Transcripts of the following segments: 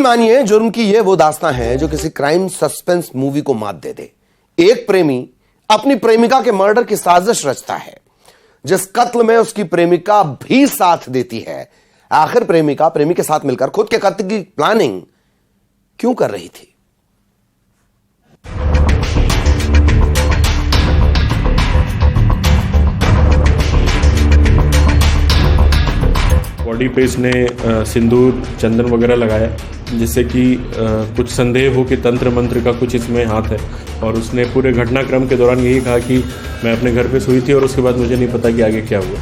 मानिए जुर्म की ये वो दास्तां है जो किसी क्राइम सस्पेंस मूवी को मात दे दे। एक प्रेमी अपनी प्रेमिका के मर्डर की साजिश रचता है, जिस कत्ल में उसकी प्रेमिका भी साथ देती है। आखिर प्रेमिका प्रेमी के साथ मिलकर खुद के कत्ल की प्लानिंग क्यों कर रही थी? बॉडी पे इसने सिंदूर चंदन वगैरह लगाया, जिससे कि कुछ संदेह हो कि तंत्र मंत्र का कुछ इसमें हाथ है। और उसने पूरे घटनाक्रम के दौरान यही कहा कि मैं अपने घर पे सोई थी और उसके बाद मुझे नहीं पता कि आगे क्या हुआ।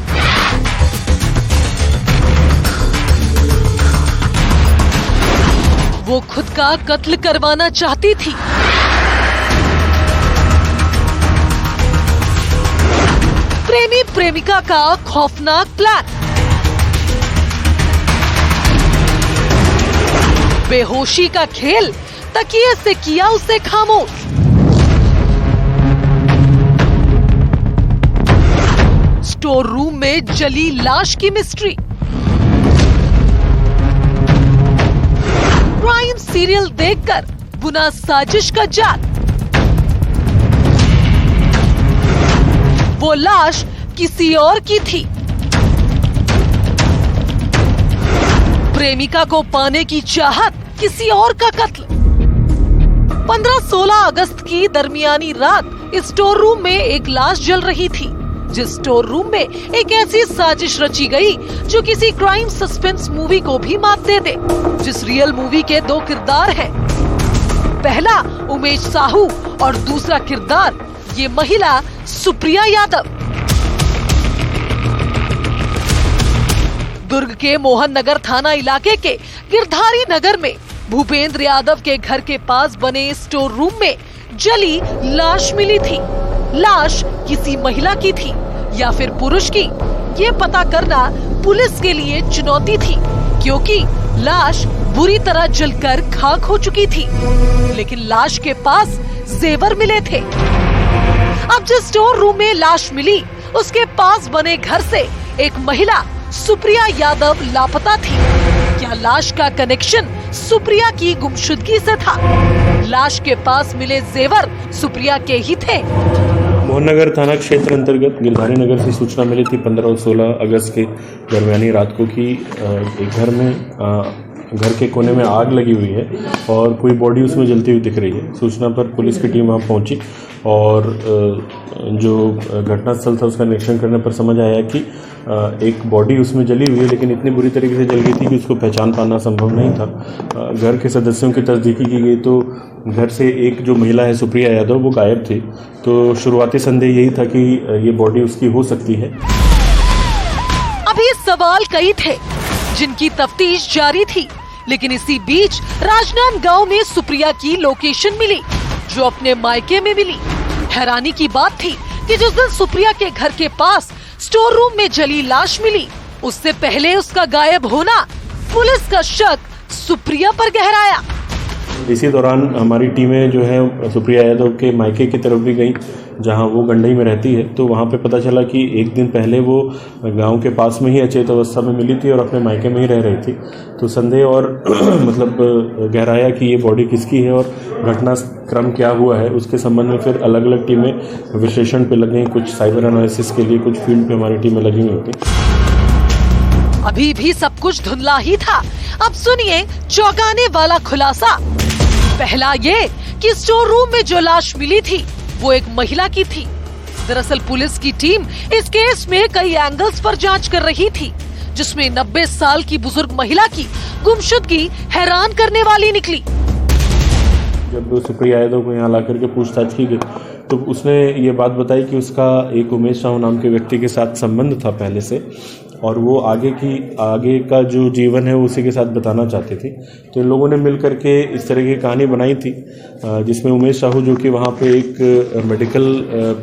वो खुद का कत्ल करवाना चाहती थी। प्रेमी प्रेमिका का खौफनाक प्लान। बेहोशी का खेल, तकिए से किया उसे खामोश। स्टोर रूम में जली लाश की मिस्ट्री। क्राइम सीरियल देखकर बुना साजिश का जाल। वो लाश किसी और की थी। प्रेमिका को पाने की चाहत, किसी और का कत्ल। 15-16 अगस्त की दरमियानी रात इस स्टोर रूम में एक लाश जल रही थी, जिस स्टोर रूम में एक ऐसी साजिश रची गई जो किसी क्राइम सस्पेंस मूवी को भी मात दे दे। जिस रियल मूवी के दो किरदार हैं, पहला उमेश साहू और दूसरा किरदार ये महिला सुप्रिया यादव। दुर्ग के मोहन नगर थाना इलाके के गिरधारी नगर में भूपेंद्र यादव के घर के पास बने स्टोर रूम में जली लाश मिली थी। लाश किसी महिला की थी या फिर पुरुष की, ये पता करना पुलिस के लिए चुनौती थी, क्योंकि लाश बुरी तरह जलकर खाक हो चुकी थी। लेकिन लाश के पास जेवर मिले थे। अब जिस स्टोर रूम में लाश मिली, उसके पास बने घर से एक महिला सुप्रिया यादव लापता थी। क्या लाश का कनेक्शन सुप्रिया की गुमशुदगी से था? लाश के पास मिले जेवर सुप्रिया के ही थे। मोहन नगर थाना क्षेत्र अंतर्गत गिरधारी नगर से सूचना मिली थी 15 और 16 अगस्त के दरमियानी रात को कि एक घर में घर के कोने में आग लगी हुई है और कोई बॉडी उसमें जलती हुई दिख रही है। सूचना पर पुलिस की टीम वहां पहुंची और जो घटनास्थल था उसका निरीक्षण करने पर समझ आया कि एक बॉडी उसमें जली हुई है, लेकिन इतनी बुरी तरीके से जल गई थी कि उसको पहचान पाना संभव नहीं था। घर के सदस्यों की तस्दीकी की गई तो घर से एक जो महिला है सुप्रिया यादव, वो गायब थी। तो शुरुआती संदेह यही था कि ये बॉडी उसकी हो सकती है। अभी सवाल कई थे जिनकी तफ्तीश जारी थी, लेकिन इसी बीच राजनांदगांव में सुप्रिया की लोकेशन मिली, जो अपने मायके में मिली। हैरानी की बात थी कि जिस दिन सुप्रिया के घर के पास स्टोर रूम में जली लाश मिली, उससे पहले उसका गायब होना पुलिस का शक सुप्रिया पर गहराया। इसी दौरान हमारी टीमें जो है सुप्रिया यादव के मायके की तरफ भी गई, जहां वो गंडई में रहती है। तो वहां पे पता चला कि एक दिन पहले वो गांव के पास में ही अचेत अवस्था में मिली थी और अपने मायके में ही रह रही थी। तो संदेह और मतलब गहराया कि ये बॉडी किसकी है और घटनाक्रम क्या हुआ है। उसके संबंध में फिर अलग अलग टीमें विश्लेषण पे लगी, कुछ साइबर एनालिसिस के लिए, कुछ फील्ड पे हमारी टीमें लगी हुई थी। अभी भी सब कुछ धुंधला ही था। अब सुनिए चौंकाने वाला खुलासा। पहला ये कि स्टोर रूम में जो लाश मिली थी वो एक महिला की थी। दरअसल पुलिस की टीम इस केस में कई एंगल्स पर जांच कर रही थी, जिसमें 90 साल की बुजुर्ग महिला की गुमशुदगी हैरान करने वाली निकली। जब सुप्रिया यादव को यहाँ ला करके पूछताछ की गई तो उसने ये बात बताई कि उसका एक उमेश साहू नाम के व्यक्ति के साथ संबंध था पहले से, और वो आगे का जो जीवन है उसी के साथ बताना चाहती थी। तो इन लोगों ने मिल करके इस तरह की कहानी बनाई थी, जिसमें उमेश साहू, जो कि वहाँ पे एक मेडिकल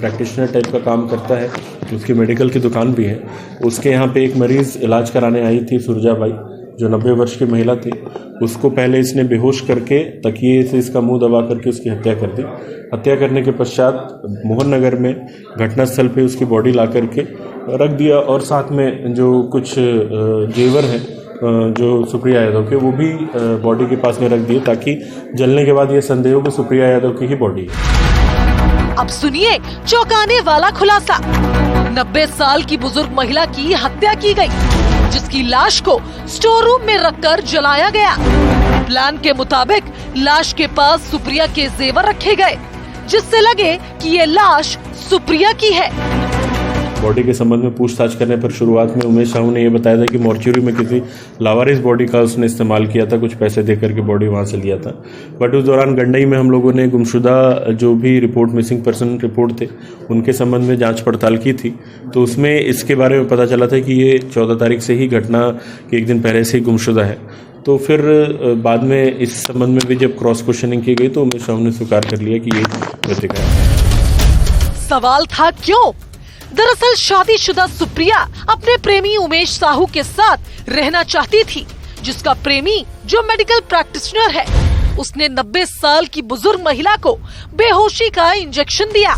प्रैक्टिशनर टाइप का काम करता है, उसकी मेडिकल की दुकान भी है, उसके यहाँ पे एक मरीज़ इलाज कराने आई थी, सुरजाबाई, जो 90 वर्ष की महिला थी। उसको पहले इसने बेहोश करके तकिए से इसका मुंह दबा करके उसकी हत्या कर दी। हत्या करने के पश्चात मोहन नगर में घटनास्थल पे उसकी बॉडी ला करके रख दिया और साथ में जो कुछ जेवर हैं जो सुप्रिया यादव के, वो भी बॉडी के पास में रख दिए ताकि जलने के बाद ये संदेह हो कि सुप्रिया यादव की ही बॉडी है। अब सुनिए चौंकाने वाला खुलासा। 90 साल की बुजुर्ग महिला की हत्या की गई, जिसकी लाश को स्टोर रूम में रखकर जलाया गया। प्लान के मुताबिक लाश के पास सुप्रिया के जेवर रखे गए, जिससे लगे कि ये लाश सुप्रिया की है। बॉडी के संबंध में पूछताछ करने पर शुरुआत में उमेश साहू ने यह बताया था कि मॉर्चरी में किसी लावारिस बॉडी का उसने इस्तेमाल किया था, कुछ पैसे देकर के बॉडी वहां से लिया था। बट उस दौरान गंडई में हम लोगों ने गुमशुदा जो भी रिपोर्ट, मिसिंग पर्सन रिपोर्ट थे, उनके संबंध में जांच पड़ताल की थी, तो उसमें इसके बारे में पता चला था कि ये 14 तारीख से ही घटना के एक दिन पहले से ही गुमशुदा है। तो फिर बाद में इस संबंध में भी जब क्रॉस क्वेश्चनिंग की गई तो उमेश साहू ने स्वीकार कर लिया कि ये मृतका है। सवाल था क्यों? दरअसल शादीशुदा सुप्रिया अपने प्रेमी उमेश साहू के साथ रहना चाहती थी, जिसका प्रेमी जो मेडिकल प्रैक्टिशनर है, उसने 90 साल की बुजुर्ग महिला को बेहोशी का इंजेक्शन दिया,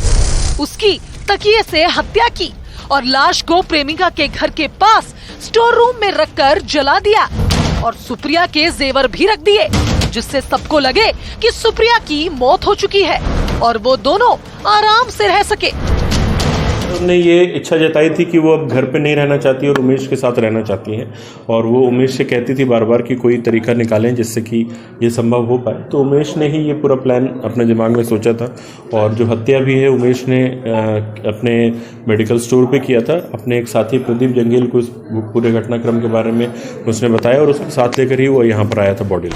उसकी तकिए से हत्या की और लाश को प्रेमिका के घर के पास स्टोर रूम में रखकर जला दिया और सुप्रिया के जेवर भी रख दिए, जिससे सबको लगे कि सुप्रिया की मौत हो चुकी है और वो दोनों आराम से रह सके। उन्होंने ये इच्छा जताई थी कि वो अब घर पे नहीं रहना चाहती और उमेश के साथ रहना चाहती हैं, और वो उमेश से कहती थी बार बार कि कोई तरीका निकालें जिससे कि ये संभव हो पाए। तो उमेश ने ही ये पूरा प्लान अपने दिमाग में सोचा था, और जो हत्या भी है उमेश ने अपने मेडिकल स्टोर पे किया था। अपने एक साथी प्रदीप जंगेल को इस पूरे घटनाक्रम के बारे में उसने बताया और उसके साथ लेकर ही वो यहाँ पर आया था बॉडी।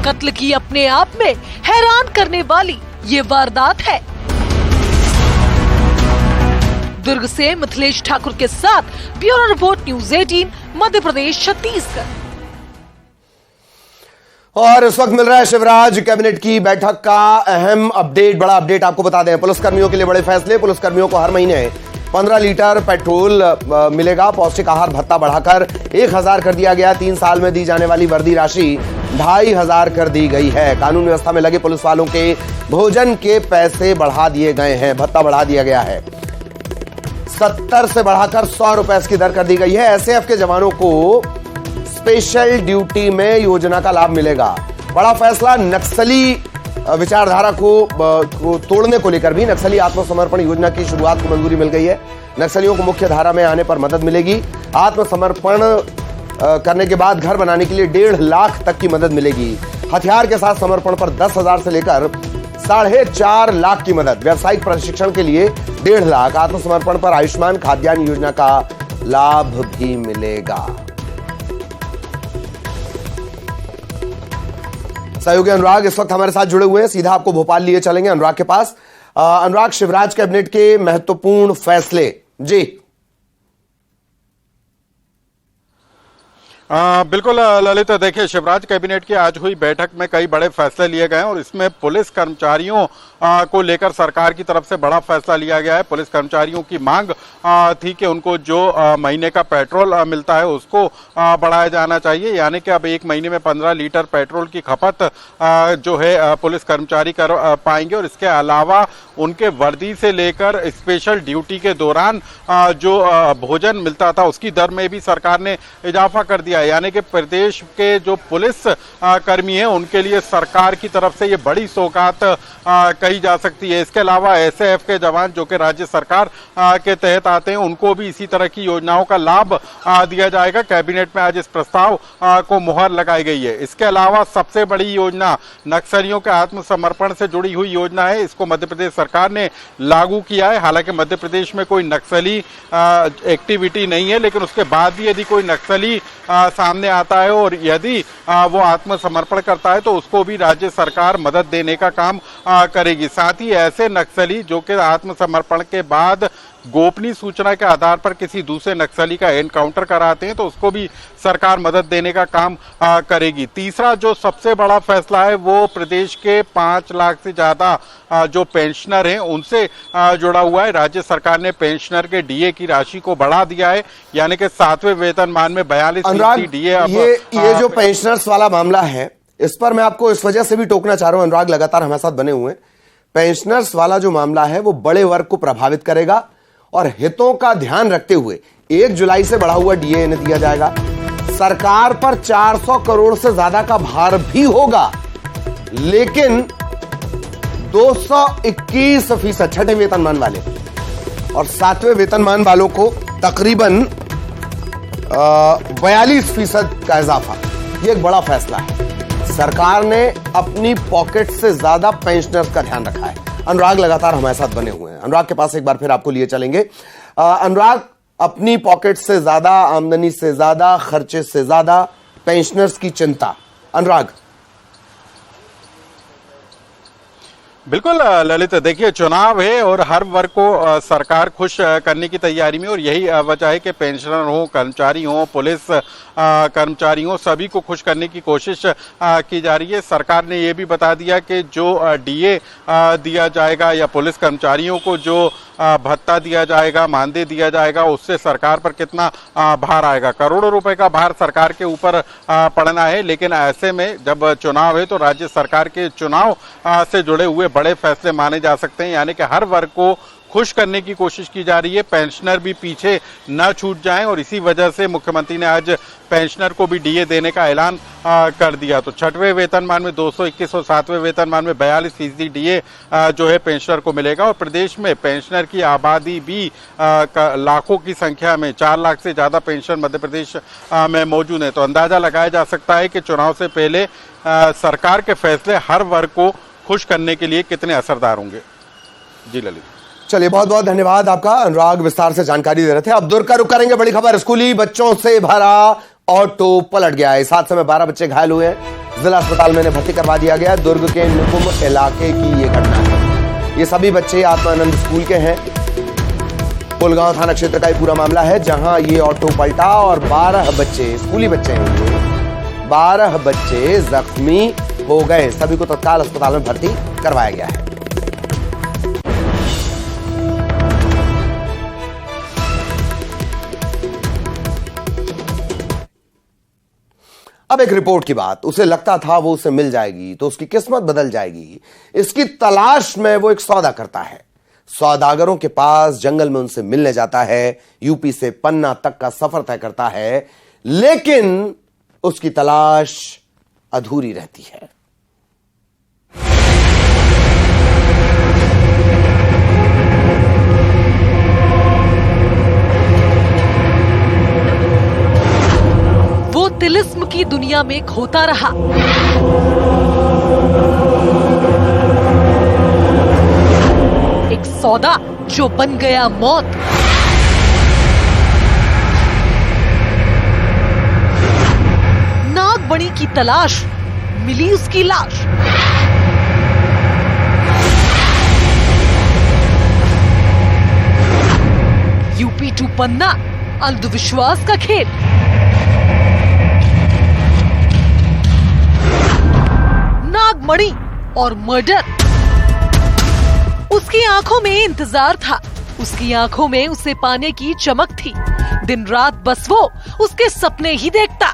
कत्ल की अपने आप में हैरान करने वाली ये वारदात है। दुर्ग से मिथिलेश ठाकुर के साथ bureau report, news 18, Madhya Pradesh, Chhattisgarh. और इस वक्त मिल रहा है शिवराज कैबिनेट की बैठक का अहम अपडेट, बड़ा अपडेट आपको बता दें। पुलिसकर्मियों के लिए बड़े फैसले। पुलिसकर्मियों को हर महीने 15 लीटर पेट्रोल मिलेगा। पौष्टिक आहार भत्ता बढ़ाकर 1000 कर दिया गया। 3 साल में दी जाने वाली वर्दी राशि 2500 कर दी गई है। कानून व्यवस्था में लगे पुलिस वालों के भोजन के पैसे बढ़ा दिए गए हैं, भत्ता बढ़ा दिया गया है। 70 से बढ़ाकर 100 रुपए की दर कर दी गई है। एसएएफ के जवानों को स्पेशल ड्यूटी में योजना का लाभ मिलेगा। बड़ा फैसला नक्सली विचारधारा को तोड़ने को लेकर भी नक्सली आत्मसमर्पण योजना की शुरुआत को मंजूरी मिल गई है। नक्सलियों को मुख्य धारा में आने पर मदद मिलेगी। आत्मसमर्पण करने के बाद घर बनाने के लिए 1.5 लाख तक की मदद मिलेगी। हथियार के साथ समर्पण पर 10,000 से लेकर 4.5 लाख की मदद। व्यावसायिक प्रशिक्षण के लिए 1.5 लाख। आत्मसमर्पण पर आयुष्मान खाद्यान्न योजना का लाभ भी मिलेगा। सहयोगी अनुराग इस वक्त हमारे साथ जुड़े हुए हैं, सीधा आपको भोपाल लिए चलेंगे अनुराग के पास। अनुराग, शिवराज कैबिनेट के महत्वपूर्ण फैसले जी। बिल्कुल ललित, देखिए शिवराज कैबिनेट की आज हुई बैठक में कई बड़े फैसले लिए गए और इसमें पुलिस कर्मचारियों को लेकर सरकार की तरफ से बड़ा फैसला लिया गया है। पुलिस कर्मचारियों की मांग थी कि उनको जो महीने का पेट्रोल मिलता है उसको बढ़ाया जाना चाहिए, यानी कि अब एक महीने में 15 लीटर पेट्रोल की खपत जो है पुलिस कर्मचारी कर पाएंगे। और इसके अलावा उनके वर्दी से लेकर स्पेशल ड्यूटी के दौरान जो भोजन मिलता था उसकी दर में भी सरकार ने इजाफा कर दिया, यानी कि प्रदेश के जो पुलिस कर्मी हैं उनके लिए सरकार की तरफ से ये बड़ी सौगात कही जा सकती है। इसके अलावा एसएएफ के जवान जो कि राज्य सरकार के तहत आते हैं उनको भी इसी तरह की योजनाओं का लाभ दिया जाएगा। कैबिनेट में आज इस प्रस्ताव को मुहर लगाई गई है। इसके अलावा सबसे बड़ी योजना नक्सलियों के आत्मसमर्पण से जुड़ी हुई योजना है। इसको मध्य प्रदेश सरकार ने लागू किया है। हालांकि मध्य प्रदेश में कोई नक्सली एक्टिविटी नहीं है, लेकिन उसके बाद भी यदि कोई नक्सली सामने आता है और यदि वो आत्मसमर्पण करता है तो उसको भी राज्य सरकार मदद देने का काम करेगी। साथ ही ऐसे नक्सली जो कि आत्मसमर्पण के बाद गोपनीय सूचना के आधार पर किसी दूसरे नक्सली का एनकाउंटर कराते हैं तो उसको भी सरकार मदद देने का काम करेगी। तीसरा जो सबसे बड़ा फैसला है वो प्रदेश के 5 लाख से ज्यादा जो पेंशनर हैं उनसे जुड़ा हुआ है। राज्य सरकार ने पेंशनर के डीए की राशि को बढ़ा दिया है, यानी कि 7वें वेतनमान में 42% डीए। ये जो पेंशनर्स वाला मामला है इस पर मैं आपको इस वजह से भी टोकना चाह रहा हूं, अनुराग लगातार हमारे साथ बने हुए। पेंशनर्स वाला जो मामला है वो बड़े वर्ग को प्रभावित करेगा और हितों का ध्यान रखते हुए 1 जुलाई से बढ़ा हुआ डीए इन्हें दिया जाएगा। सरकार पर 400 करोड़ से ज्यादा का भार भी होगा, लेकिन 221% छठे वेतनमान वाले और सातवें वेतनमान वालों को तकरीबन 42% का इजाफा। यह एक बड़ा फैसला है। सरकार ने अपनी पॉकेट से ज्यादा पेंशनर्स का ध्यान रखा है। अनुराग लगातार हमारे साथ बने हुए हैं। अनुराग के पास एक बार फिर आपको लिए चलेंगे। अनुराग, अपनी पॉकेट से ज्यादा, आमदनी से ज्यादा, खर्चे से ज्यादा, पेंशनर्स की चिंता। अनुराग। बिल्कुल ललित, देखिए चुनाव है और हर वर्ग को सरकार खुश करने की तैयारी में, और यही वजह है कि पेंशनर हो, कर्मचारी हो, पुलिस कर्मचारी हो, सभी को खुश करने की कोशिश की जा रही है। सरकार ने ये भी बता दिया कि जो डीए दिया जाएगा या पुलिस कर्मचारियों को जो भत्ता दिया जाएगा, मानदेय दिया जाएगा, उससे सरकार पर कितना भार आएगा। करोड़ों रुपए का भार सरकार के ऊपर पड़ना है। लेकिन ऐसे में जब चुनाव है तो राज्य सरकार के चुनाव से जुड़े हुए बड़े फैसले माने जा सकते हैं, यानी कि हर वर्ग को खुश करने की कोशिश की जा रही है, पेंशनर भी पीछे न छूट जाएं, और इसी वजह से मुख्यमंत्री ने आज पेंशनर को भी डीए देने का ऐलान कर दिया। तो छठवें वेतनमान में 221 और सातवें वेतनमान में 42% डीए जो है पेंशनर को मिलेगा। और प्रदेश में पेंशनर की आबादी भी लाखों की संख्या में, 4 लाख से ज्यादा पेंशनर मध्य प्रदेश में मौजूद है। तो अंदाजा लगाया जा सकता है कि चुनाव से पहले सरकार के फैसले हर वर्ग को खुश करने के लिए कितने असरदार होंगे। जी ललित। चलिए, बहुत बहुत धन्यवाद आपका। अनुराग विस्तार से जानकारी दे रहे थे। अब दूर का रुख करेंगे बड़ी खबर। स्कूली बच्चों से भरा ऑटो पलट गया है। इस हादसे में 12 बच्चे घायल हुए हैं। जिला अस्पताल में भर्ती करवा दिया गया। दुर्ग के निकुम इलाके की ये घटना है। ये सभी बच्चे आत्मानंद स्कूल के हैं। पुलगांव थाना क्षेत्र का ये पूरा मामला है, जहां ये ऑटो पलटा और 12 बच्चे, स्कूली बच्चे हैं, 12 बच्चे जख्मी हो गए। सभी को तत्काल अस्पताल में भर्ती करवाया गया है। अब एक रिपोर्ट की बात। उसे लगता था वो उसे मिल जाएगी तो उसकी किस्मत बदल जाएगी। इसकी तलाश में वो एक सौदा करता है। सौदागरों के पास जंगल में उनसे मिलने जाता है। यूपी से पन्ना तक का सफर तय करता है, लेकिन उसकी तलाश अधूरी रहती है। वो तिलिस्म की दुनिया में खोता रहा। एक सौदा जो बन गया मौत। नागमणि की तलाश, मिली उसकी लाश। यूपी टू पन्ना, अंधविश्वास का खेल। नागमणि और मर्डर। उसकी आंखों में इंतजार था, उसकी आंखों में उसे पाने की चमक थी। दिन रात बस वो उसके सपने ही देखता,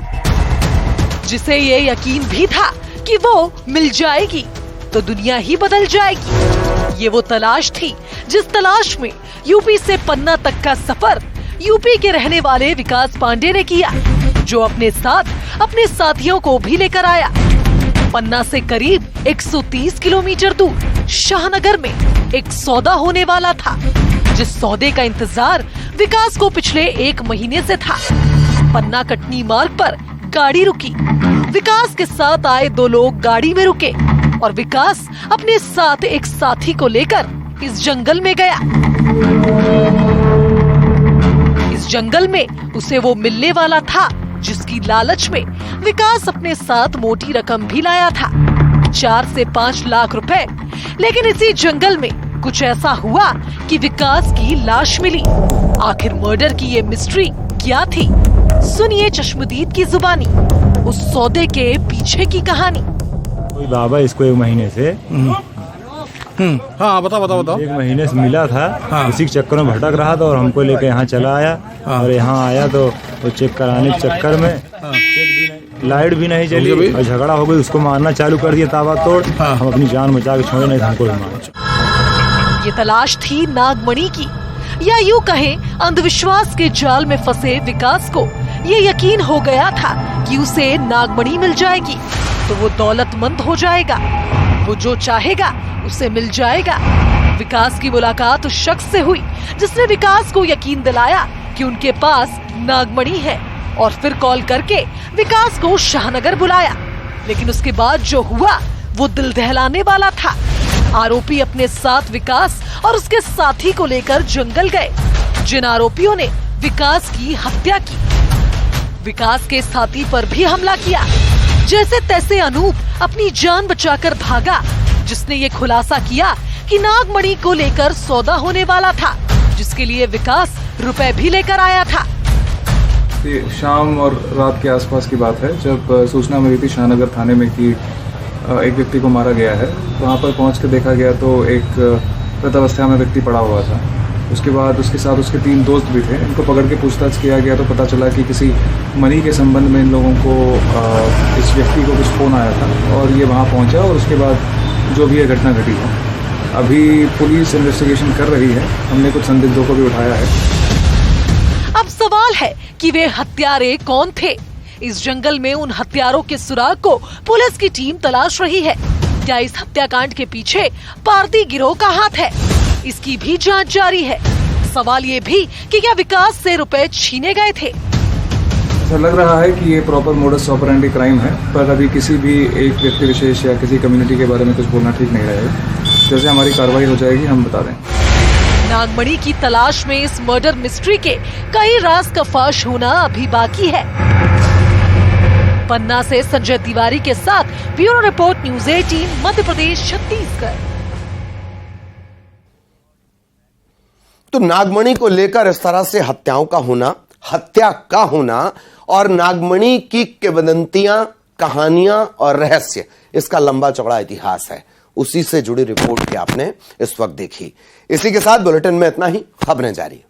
जिसे ये यकीन भी था कि वो मिल जाएगी तो दुनिया ही बदल जाएगी। ये वो तलाश थी जिस तलाश में यूपी से पन्ना तक का सफर यूपी के रहने वाले विकास पांडे ने किया, जो अपने साथ अपने साथियों को भी लेकर आया। पन्ना से करीब 130 किलोमीटर दूर शाहनगर में एक सौदा होने वाला था, जिस सौदे का इंतजार विकास को पिछले 1 महीने से था। पन्ना कटनी मार्ग पर गाड़ी रुकी। विकास के साथ आए 2 लोग गाड़ी में रुके और विकास अपने साथ एक साथी को लेकर इस जंगल में गया। इस जंगल में उसे वो मिलने वाला था जिसकी लालच में विकास अपने साथ मोटी रकम भी लाया था, 4 से 5 लाख रुपए। लेकिन इसी जंगल में कुछ ऐसा हुआ कि विकास की लाश मिली। आखिर मर्डर की ये मिस्ट्री क्या थी? सुनिए चश्मदीद की जुबानी उस सौदे के पीछे की कहानी। कोई बाबा इसको 1 महीने से हाँ बताओ 1 महीने से मिला था। हाँ। उसी के चक्कर में भटक रहा था और हमको लेकर यहाँ चला आया। हाँ। और यहाँ आया तो वो चेक कराने के चक्कर में लाइट भी नहीं चली और झगड़ा हो गई। उसको मारना चालू कर दिया ताबड़तोड़। हाँ। हम अपनी जान बचा के छोड़े, नहीं तो हमको भी मार। ये तलाश थी नागमणि की, या यूं कहें अंधविश्वास के जाल में फंसे विकास को ये यकीन हो गया था कि उसे नागमणि मिल जाएगी तो वो दौलतमंद हो जाएगा, वो जो चाहेगा उसे मिल जाएगा। विकास की मुलाकात उस शख्स से हुई जिसने विकास को यकीन दिलाया कि उनके पास नागमणि है और फिर कॉल करके विकास को शाहनगर बुलाया। लेकिन उसके बाद जो हुआ वो दिल दहलाने वाला था। आरोपी अपने साथ विकास और उसके साथी को लेकर जंगल गए, जिन आरोपियों ने विकास की हत्या की। विकास के साथी पर भी हमला किया। जैसे तैसे अनूप अपनी जान बचाकर भागा, जिसने ये खुलासा किया कि नागमणि को लेकर सौदा होने वाला था, जिसके लिए विकास रुपए भी लेकर आया था। शाम और रात के आसपास की बात है, जब सूचना मिली थी शाहनगर थाने में कि एक व्यक्ति को मारा गया है। वहाँ पर पहुँच के देखा गया तो एक वृद्धावस्था में व्यक्ति पड़ा हुआ था। उसके बाद उसके साथ उसके 3 दोस्त भी थे। इनको पकड़ के पूछताछ किया गया तो पता चला कि किसी मनी के संबंध में इन लोगों को इस व्यक्ति को कुछ फ़ोन आया था और ये वहाँ पहुँचा और उसके बाद जो भी ये घटना घटी है। अभी पुलिस इन्वेस्टिगेशन कर रही है। हमने कुछ संदिग्धों को भी उठाया है। अब सवाल है कि वे हत्यारे कौन थे। इस जंगल में उन हत्यारों के सुराग को पुलिस की टीम तलाश रही है। क्या इस हत्याकांड के पीछे पारदी गिरोह का हाथ है? इसकी भी जांच जारी है। सवाल ये भी कि क्या विकास से रुपए छीने गए थे? ऐसा लग रहा है कि ये प्रॉपर मोडस ऑपरेंडी क्राइम है, पर अभी किसी भी एक व्यक्ति विशेष या किसी कम्युनिटी के बारे में कुछ बोलना ठीक नहीं रहेगा। जैसे हमारी कार्रवाई हो जाएगी हम बता दें। नागमणि की तलाश में इस मर्डर मिस्ट्री के कई राज का फाश होना अभी बाकी है। पन्ना से संजय तिवारी के साथ bureau report news 18 Madhya Pradesh Chhattisgarh. तो नागमणि को लेकर इस तरह से हत्याओं का होना, हत्या का होना और नागमणि की किंवदंतियां, कहानियां और रहस्य, इसका लंबा चौड़ा इतिहास है। उसी से जुड़ी रिपोर्ट की आपने इस वक्त देखी। इसी के साथ बुलेटिन में इतना ही। खबरें जारी।